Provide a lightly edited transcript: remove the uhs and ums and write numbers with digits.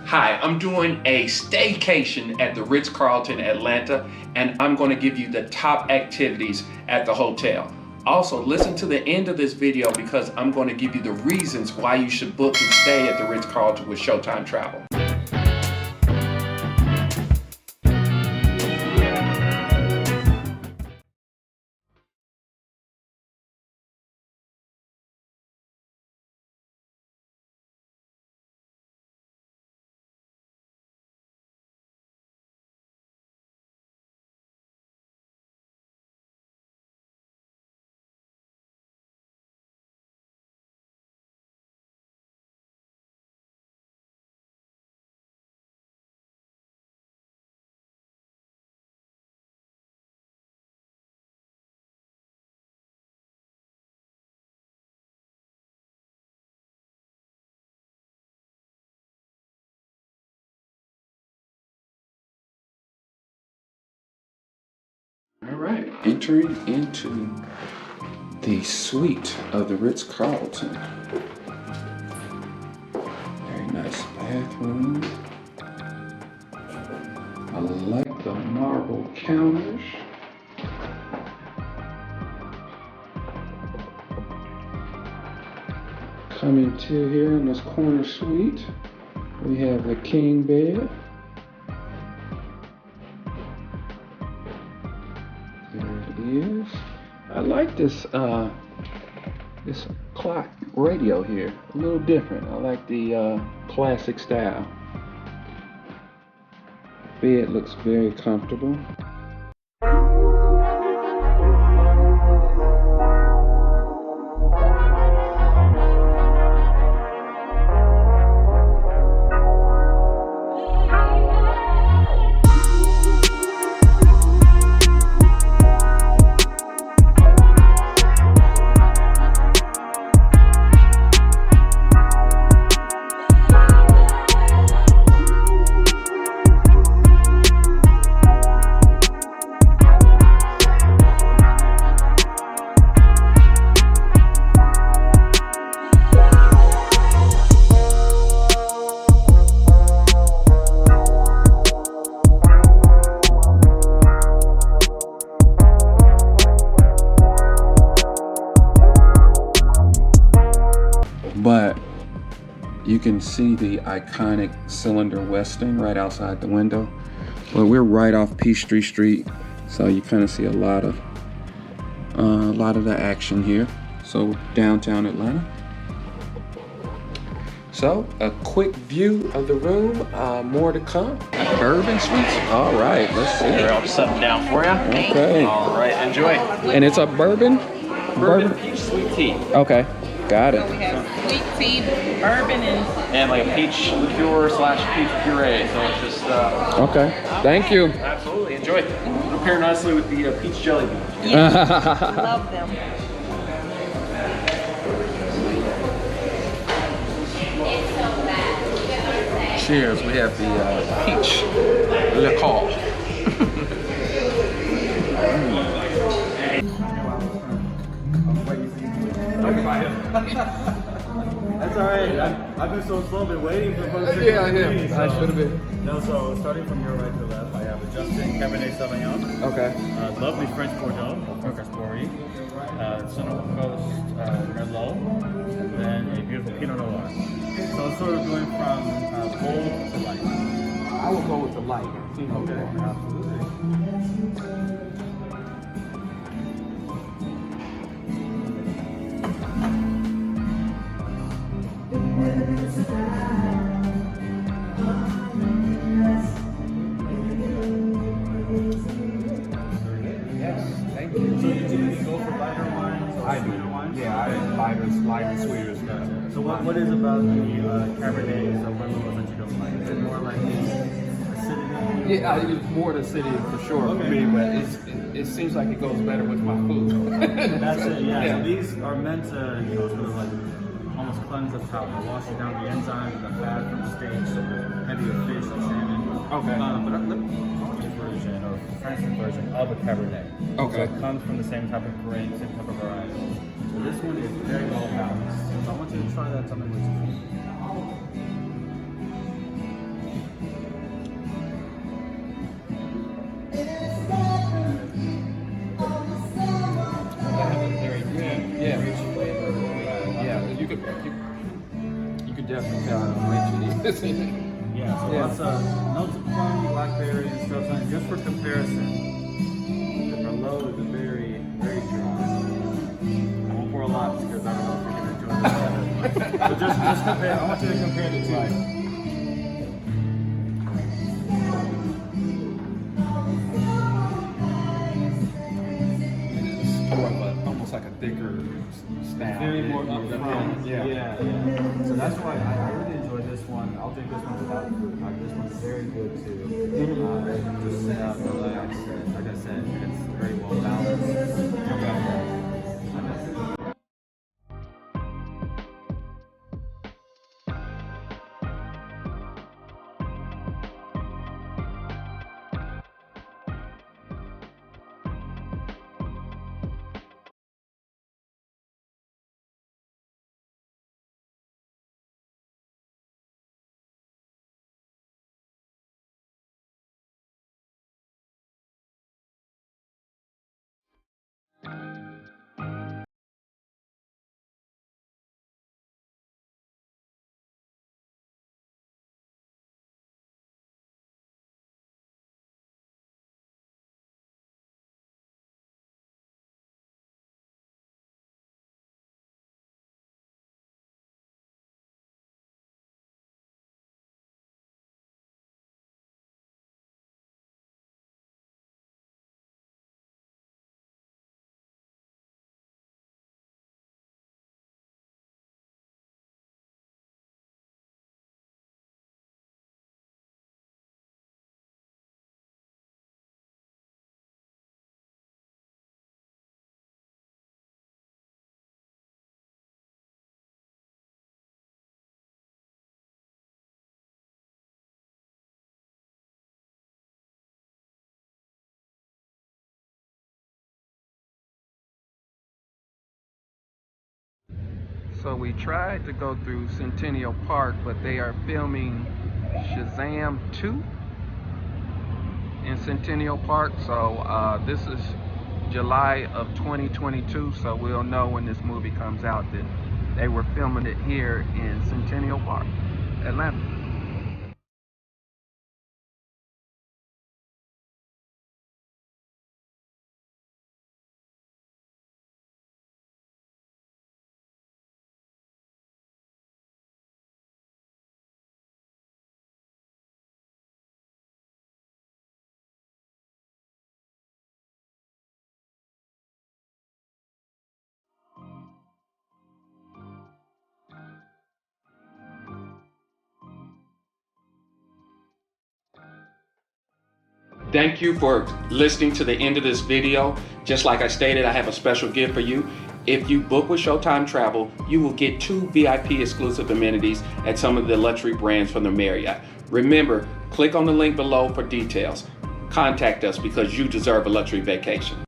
Hi, I'm doing a staycation at the Ritz Carlton Atlanta, and I'm going to give you the top activities at the hotel. Also, listen to the end of this video because I'm going to give you the reasons why you should book and stay at the Ritz Carlton with Showtime Travel. All right, entering into the suite of the Ritz Carlton. Very nice bathroom. I like the marble counters. Coming to here in this corner suite, we have the king bed. Is. I like this this clock radio here. A little different. I like the classic style. Bed looks very comfortable. But you can see the iconic cylinder Western right outside the window. Well, we're right off Peachtree Street, so you kind of see a lot of the action here. So downtown Atlanta. So a quick view of the room. More to come. Bourbon Suites. All right, let's see. We're all set down for you. Okay. All right, enjoy. And it's a bourbon. Bourbon peach sweet tea. Okay, got it. So we have sweet tea, bourbon, And like a peach liqueur / peach puree. So it's just Okay, thank you. absolutely enjoy. It'll pair nicely with the peach jelly beans. yes, love them. Cheers. We have the peach liqueur. That's alright. I've been so slow, been waiting for folks to Yeah, me, so. I should have been. No, so starting from your right to left, I have a Justin Cabernet Sauvignon. Okay. Lovely French Bordeaux, French Bory. Sonoma Coast Merlot. Then a beautiful Pinot Noir. So it's sort of going from bold to light. I will go with the light. Okay, absolutely. Yes, thank you. So you typically go for lighter wines or sweeter wines? Yeah, I lighter, sweeter stuff. So what is about the Cabernet or Merlot that you don't like? Is it more like acidity? Yeah, it's more the city for sure for me, but it seems like it goes better with my food. That's it, yeah. Yeah. So these are meant to, sort of like almost cleanse the palate, wash down the enzymes and the fat from steaks, heavier fish like salmon. Okay. But let me talk to you version or French version of a Cabernet. Okay. So it comes from the same type of grain, same type of variety. So this one is very well balanced. So I want you to try that something with you. Yeah, so lots of notes of plum, blackberry, and Showtime. Just for comparison, the Merlot is a very, very dry. I won't pour a lot because I don't know if you're going to enjoy this. So just compare. I want you to compare the two. Almost like a thicker stout. Very more upfront. Yeah. So that's why I really enjoy this one. I'll drink this one without fruit. This one's very good too. Just sit out, relax. Like I said, it's very well balanced. So we tried to go through Centennial Park, but they are filming Shazam 2 in Centennial Park. So this is July of 2022, so we'll know when this movie comes out that they were filming it here in Centennial Park, Atlanta. Thank you for listening to the end of this video. Just like I stated, I have a special gift for you. If you book with Showtime Travel, you will get 2 VIP exclusive amenities at some of the luxury brands from the Marriott. Remember, click on the link below for details. Contact us because you deserve a luxury vacation.